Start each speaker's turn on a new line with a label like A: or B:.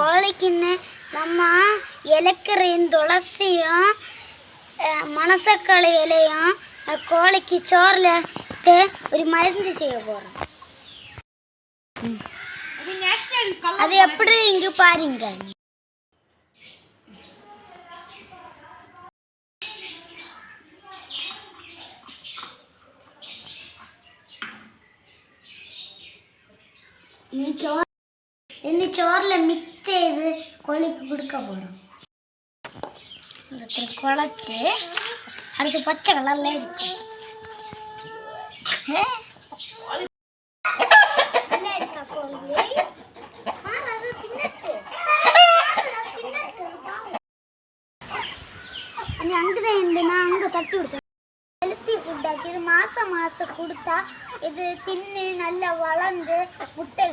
A: கோழிக்குன்னு நம்ம இலக்கரையும் துளசியும் மணத்தக்காளி இலையும் கோழிக்கு சோறில் இட்டு ஒரு மருந்து செய்ய போகிறோம். அது எப்படி இங்கே பாருங்க. இந்த சோறில் மிக்ஸ் செய்து கோழிக்கு கொடுக்க போகிறோம். குழச்சி அதுக்கு பச்சை கலர்ல இருக்கு. அங்குதான் நான் அங்கே தட்டி கொடுத்தேன். ஹெல்த்தி ஃபுட்டாக்கி இது மாதம் கொடுத்தா இது தின்னு நல்லா வளர்ந்து முட்டை